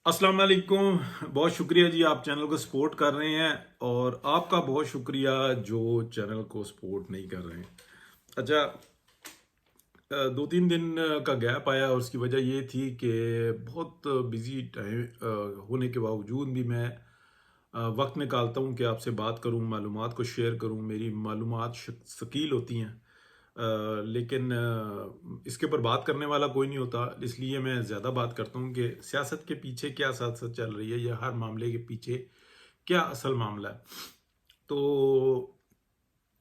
अस्सलाम वालेकुम। बहुत शुक्रिया जी, आप चैनल को सपोर्ट कर रहे हैं और आपका बहुत शुक्रिया जो चैनल को सपोर्ट नहीं कर रहे हैं। अच्छा, 2-3 दिन का गैप आया और उसकी वजह ये थी कि बहुत बिजी टाइम होने के बावजूद भी मैं वक्त निकालता हूँ कि आपसे बात करूँ, मालूमात को शेयर करूँ। मेरी मालूमात शकील होती हैं, लेकिन इसके ऊपर बात करने वाला कोई नहीं होता, इसलिए मैं ज़्यादा बात करता हूँ कि सियासत के पीछे क्या सियासत चल रही है या हर मामले के पीछे क्या असल मामला है। तो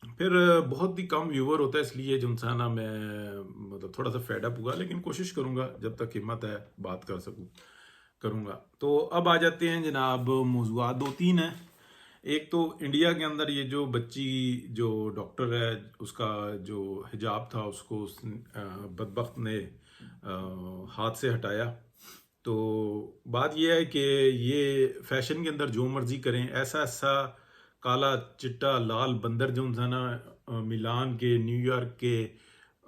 फिर बहुत ही कम व्यूवर होता है, इसलिए जो इंसान ना मैं मतलब थोड़ा सा फेड अप हुआ, लेकिन कोशिश करूँगा जब तक हिम्मत है बात कर सकूँ करूँगा। तो अब आ जाते हैं जनाब, मौज़ूआत 2-3 हैं। एक तो इंडिया के अंदर ये जो बच्ची जो डॉक्टर है उसका जो हिजाब था उसको उस बदबख्त ने हाथ से हटाया। तो बात ये है कि ये फैशन के अंदर जो मर्जी करें, ऐसा ऐसा काला चिट्टा लाल बंदर जो था ना, मिलान के, न्यूयॉर्क के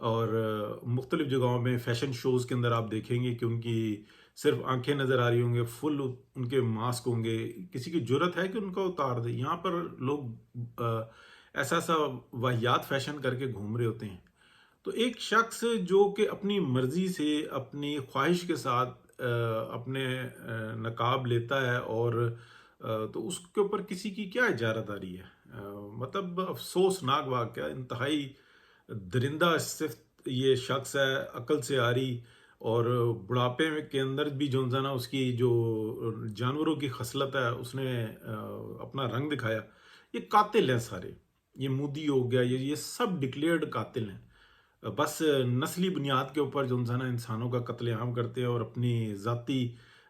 और मुख्तलिफ जगहों में फ़ैशन शोज़ के अंदर आप देखेंगे कि उनकी सिर्फ आंखें नज़र आ रही होंगे, फुल उनके मास्क होंगे। किसी की जुर्रत है कि उनका उतार दे? यहाँ पर लोग ऐसा ऐसा वाहियात फ़ैशन करके घूम रहे होते हैं। तो एक शख्स जो कि अपनी मर्ज़ी से अपनी ख्वाहिश के साथ अपने नकाब लेता है और तो उसके ऊपर किसी की क्या इजारादारी है? मतलब अफ़सोसनाक वाक़या, इंतहाई दरिंदा सिफ़्त ये शख्स है, अक्ल से आरी। और बुढ़ापे में के अंदर भी जो है ना उसकी जो जानवरों की खसलत है उसने अपना रंग दिखाया। ये कातिल हैं सारे, ये मोदी हो गया, ये सब डिक्लेयर्ड कातिल हैं। बस नस्ली बुनियाद के ऊपर जो है ना इंसानों का कत्लेआम करते हैं और अपनी ज़ाती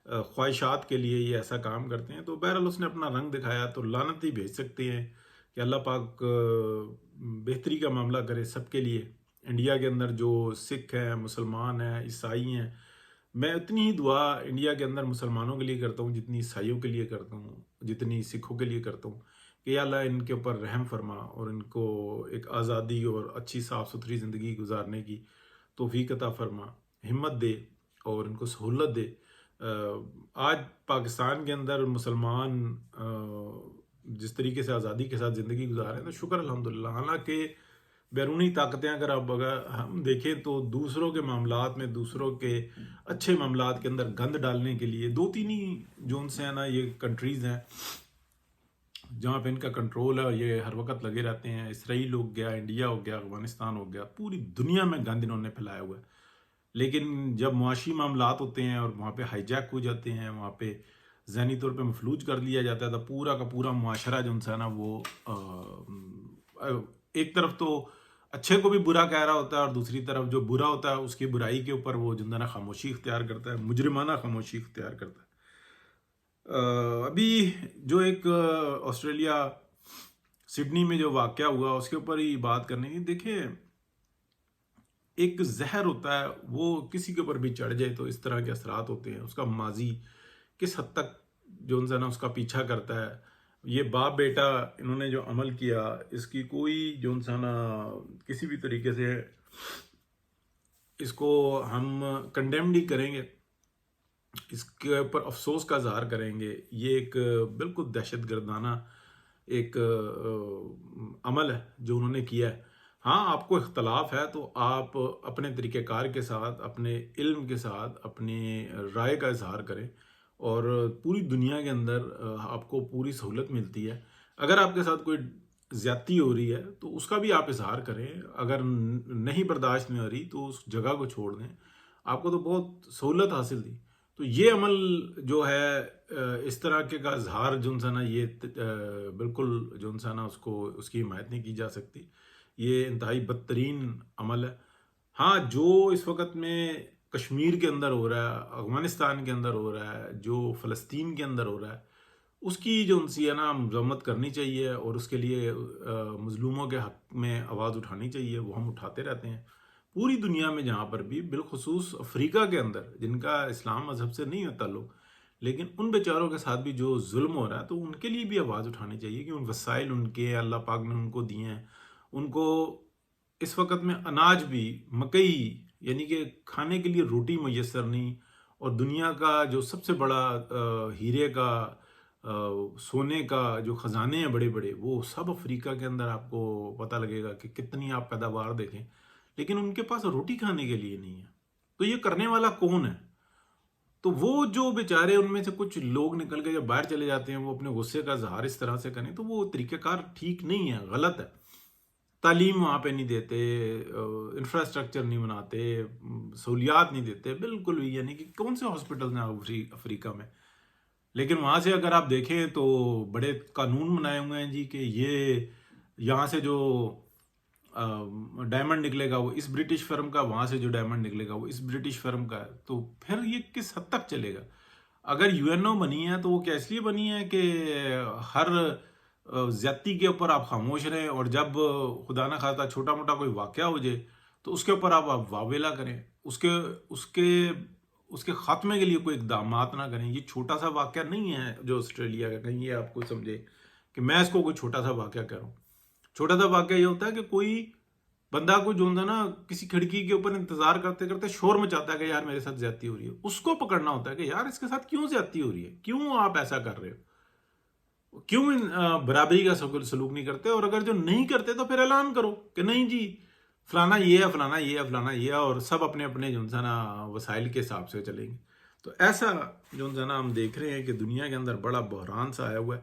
ख्वाहिशात के लिए ये ऐसा काम करते हैं। तो बहरहाल उसने अपना रंग दिखाया, तो लानत ही भेज सकते हैं कि अल्लाह पाक बेहतरी का मामला करे सबके लिए। इंडिया के अंदर जो सिख हैं, मुसलमान हैं, ईसाई हैं, मैं उतनी ही दुआ इंडिया के अंदर मुसलमानों के लिए करता हूँ जितनी ईसाइयों के लिए करता हूँ, जितनी सिखों के लिए करता हूँ कि या अल्लाह इनके ऊपर रहम फरमा और इनको एक आज़ादी और अच्छी साफ़ सुथरी ज़िंदगी गुजारने की तौफीक अता फरमा, हिम्मत दे और इनको सहूलत दे। आज पाकिस्तान के अंदर मुसलमान जिस तरीके से आज़ादी के साथ ज़िंदगी गुजार रहे हैं, तो शुक्र अल्हम्दुलिल्लाह। हालांकि बैरूनी ताकतें अगर हम देखें तो दूसरों के मामलात में, दूसरों के अच्छे मामलात के अंदर गंद डालने के लिए दो तीन ही जोन से है ना ये कंट्रीज़ हैं जहाँ पे इनका कंट्रोल है और ये हर वक्त लगे रहते हैं। इसराइल हो गया, इंडिया हो गया, अफगानिस्तान हो गया, पूरी दुनिया में गंद इन्होंने फैलाया हुआ है। लेकिन जब मुआशी मामलात होते हैं और वहाँ पे हाईजैक हो जाते हैं, वहाँ पे ज़हनी तौर पे मफलूज कर लिया जाता है, तो पूरा का पूरा मुआशरा जो है ना वो एक तरफ तो अच्छे को भी बुरा कह रहा होता है और दूसरी तरफ जो बुरा होता है उसकी बुराई के ऊपर वो जो है ना खामोशी इख्तियार करता है, मुजरिमाना खामोशी इख्तियार करता है। अभी जो एक ऑस्ट्रेलिया सिडनी में जो वाक़या हुआ उसके ऊपर ही बात करनी थी। देखिए, एक ज़हर होता है, वो किसी के ऊपर भी चढ़ जाए तो इस तरह के असरात होते हैं। उसका माज़ी किस हद तक जो है ना उसका पीछा करता है। ये बाप बेटा इन्होंने जो अमल किया, इसकी कोई जो है ना किसी भी तरीके से इसको हम कंडेम नहीं करेंगे, इसके ऊपर अफसोस का इज़हार करेंगे। ये एक बिल्कुल दहशत गर्दाना एक अमल है जो उन्होंने किया है। हाँ, आपको इख्तलाफ है तो आप अपने तरीक़ेकार के साथ, अपने इल्म के साथ, अपनी राय का इज़हार करें और पूरी दुनिया के अंदर आपको पूरी सहूलत मिलती है। अगर आपके साथ कोई ज़्यादती हो रही है तो उसका भी आप इज़हार करें। अगर नहीं बर्दाश्त में आ रही तो उस जगह को छोड़ दें। आपको तो बहुत सहूलत हासिल थी। तो ये अमल जो है इस तरह के का इज़हार जो है ना ये बिल्कुल जो है ना उसको उसकी हिमायत नहीं की जा सकती। ये इंतहाई बदतरीन अमल है। हाँ, जो इस वक़्त में कश्मीर के अंदर हो रहा है, अफ़गानिस्तान के अंदर हो रहा है, जो फ़लस्तीन के अंदर हो रहा है, उसकी जो उनसी है ना मज़म्मत करनी चाहिए और उसके लिए मज़लूमों के हक़ में आवाज़ उठानी चाहिए। वो हम उठाते रहते हैं। पूरी दुनिया में जहाँ पर भी, बिलख़ुसूस अफ़्रीका के अंदर जिनका इस्लाम मज़हब से नहीं है ताल्लुक़, लेकिन उन बेचारों के साथ भी जो ज़ुल्म हो रहा है, तो उनके लिए भी आवाज़ उठानी चाहिए कि उन वसाइल उनके अल्लाह पाक ने उनको दिए हैं। उनको इस वक़्त में अनाज भी, मकई यानी कि खाने के लिए रोटी मुयस्सर नहीं اور دنیا کا جو سب سے بڑا ہیرے کا سونے کا جو خزانے ہیں بڑے بڑے، وہ سب افریقہ کے اندر آپ کو پتہ لگے گا کہ کتنی آپ پیداوار دیکھیں، لیکن ان کے پاس روٹی کھانے کے لیے نہیں ہے۔ تو یہ کرنے والا کون ہے؟ تو وہ جو بیچارے ان میں سے کچھ لوگ نکل کے جب باہر چلے جاتے ہیں، وہ اپنے غصے کا اظہار اس طرح سے کریں، تو وہ طریقہ کار ٹھیک نہیں ہے، غلط ہے۔ تعلیم وہاں پہ نہیں دیتے، انفراسٹرکچر نہیں بناتے، سہولیات نہیں دیتے بالکل بھی، یعنی کہ کون سے ہاسپٹل ہیں افریقہ میں؟ لیکن وہاں سے اگر آپ دیکھیں تو بڑے قانون بنائے ہوئے ہیں جی کہ یہ یہاں سے جو ڈائمنڈ نکلے گا وہ اس برٹش فرم کا، وہاں سے جو ڈائمنڈ نکلے گا وہ اس برٹش فرم کا ہے۔ تو پھر یہ کس حد تک چلے گا؟ اگر یو این او بنی ہے تو وہ کیا اس لیے بنی ہے کہ ہر زیادتی کے اوپر آپ خاموش رہیں، اور جب خدا نہ خواستہ چھوٹا موٹا کوئی واقعہ ہو جائے تو اس کے اوپر آپ واویلا کریں، اس کے خاتمے کے لیے کوئی اقدامات نہ کریں۔ یہ چھوٹا سا واقعہ نہیں ہے جو آسٹریلیا کا، کہیں یہ آپ کو سمجھے کہ میں اس کو کوئی چھوٹا سا واقعہ کہہ رہا ہوں۔ چھوٹا سا واقعہ یہ ہوتا ہے کہ کوئی بندہ کو جو ہوتا ہے نا، کسی کھڑکی کے اوپر انتظار کرتے کرتے شور مچاتا ہے کہ یار میرے ساتھ زیادتی ہو رہی ہے، اس کو پکڑنا ہوتا ہے کہ یار اس کے ساتھ کیوں زیادتی ہو رہی ہے، کیوں آپ ایسا کر رہے ہو، کیوں برابری کا سلوک نہیں کرتے، اور اگر جو نہیں کرتے تو پھر اعلان کرو کہ نہیں جی فلانا یہ ہے، فلانا یہ ہے، فلانا یہ ہے، اور سب اپنے اپنے جو ہے نا وسائل کے حساب سے چلیں گے۔ تو ایسا جو ہے نا ہم دیکھ رہے ہیں کہ دنیا کے اندر بڑا بحران سا آیا ہوا ہے۔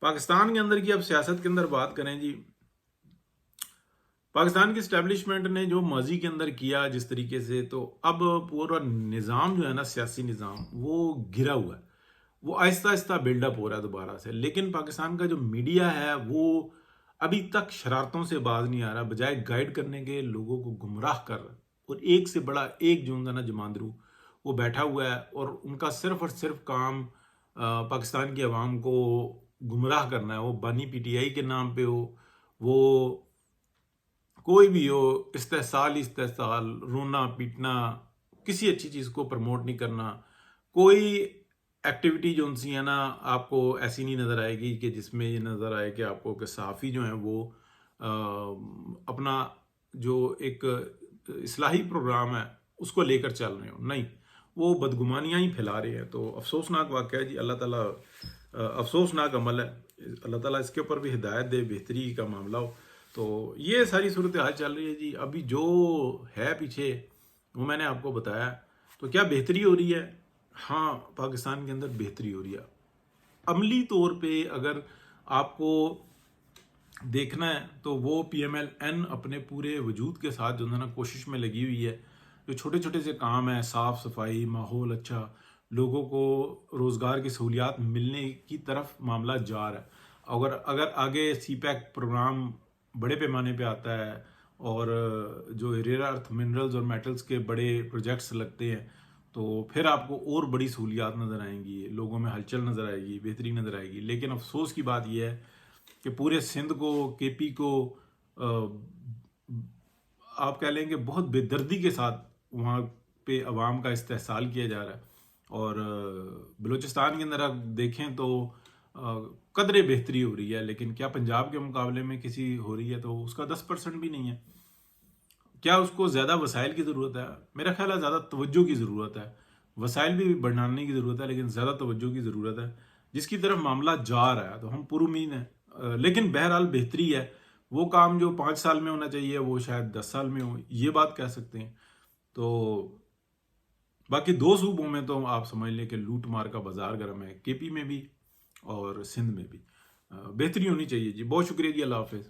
پاکستان کے اندر کی اب سیاست کے اندر بات کریں جی، پاکستان کی اسٹیبلشمنٹ نے جو ماضی کے اندر کیا جس طریقے سے، تو اب پورا نظام جو ہے نا، سیاسی نظام، وہ گرا ہوا ہے، وہ آہستہ آہستہ بلڈ اپ ہو رہا ہے دوبارہ سے۔ لیکن پاکستان کا جو میڈیا ہے وہ ابھی تک شرارتوں سے باز نہیں آ رہا، بجائے گائیڈ کرنے کے لوگوں کو گمراہ کر رہا ہے، اور ایک سے بڑا ایک جو ہے نا جماندرو وہ بیٹھا ہوا ہے، اور ان کا صرف اور صرف کام پاکستان کی عوام کو گمراہ کرنا ہے، وہ بانی پی ٹی آئی کے نام پہ ہو، وہ کوئی بھی ہو، استحصال، رونا پیٹنا، کسی اچھی چیز کو پروموٹ نہیں کرنا، کوئی ایکٹیویٹی جو ان سی ہے نا آپ کو ایسی نہیں نظر آئے گی کہ جس میں یہ نظر آئے کہ آپ کو کہ صحافی جو ہیں وہ اپنا جو ایک اصلاحی پروگرام ہے اس کو لے کر چل رہے ہوں، نہیں، وہ بدگمانیاں ہی پھیلا رہے ہیں۔ تو افسوسناک واقعہ ہے جی، اللہ تعالیٰ افسوسناک عمل ہے، اللہ تعالیٰ اس کے اوپر بھی ہدایت دے، بہتری کا معاملہ ہو۔ تو یہ ساری صورتحال چل رہی ہے جی۔ ابھی جو ہے پیچھے وہ میں نے آپ کو بتایا۔ تو کیا بہتری ہو رہی ہے؟ ہاں، پاکستان کے اندر بہتری ہو رہی ہے عملی طور پہ۔ اگر آپ کو دیکھنا ہے تو وہ پی ایم ایل این اپنے پورے وجود کے ساتھ جو ہے نا کوشش میں لگی ہوئی ہے، جو چھوٹے چھوٹے سے کام ہیں، صاف صفائی، ماحول اچھا، لوگوں کو روزگار کی سہولیات ملنے کی طرف معاملہ جا رہا ہے۔ اگر آگے سی پیک پروگرام بڑے پیمانے پہ آتا ہے، اور جو ریئر ارتھ منرلز اور میٹلز کے بڑے پروجیکٹس لگتے ہیں، تو پھر آپ کو اور بڑی سہولیات نظر آئیں گی، لوگوں میں ہلچل نظر آئے گی، بہتری نظر آئے گی۔ لیکن افسوس کی بات یہ ہے کہ پورے سندھ کو، کے پی کو آپ کہہ لیں کہ بہت بے دردی کے ساتھ وہاں پہ عوام کا استحصال کیا جا رہا ہے، اور بلوچستان کے اندر آپ دیکھیں تو قدرے بہتری ہو رہی ہے، لیکن کیا پنجاب کے مقابلے میں کسی ہو رہی ہے؟ تو اس کا 10% بھی نہیں ہے۔ کیا اس کو زیادہ وسائل کی ضرورت ہے؟ میرا خیال ہے زیادہ توجہ کی ضرورت ہے، وسائل بھی بڑھانے کی ضرورت ہے، لیکن زیادہ توجہ کی ضرورت ہے، جس کی طرف معاملہ جا رہا ہے۔ تو ہم پر امید ہیں، لیکن بہرحال بہتری ہے۔ وہ کام جو 5 سال میں ہونا چاہیے وہ شاید 10 سال میں ہو، یہ بات کہہ سکتے ہیں۔ تو باقی 2 صوبوں میں تو آپ سمجھ لیں کہ لوٹ مار کا بازار گرم ہے، کے پی میں بھی اور سندھ میں بھی۔ بہتری ہونی چاہیے جی۔ بہت شکریہ جی، اللہ حافظ۔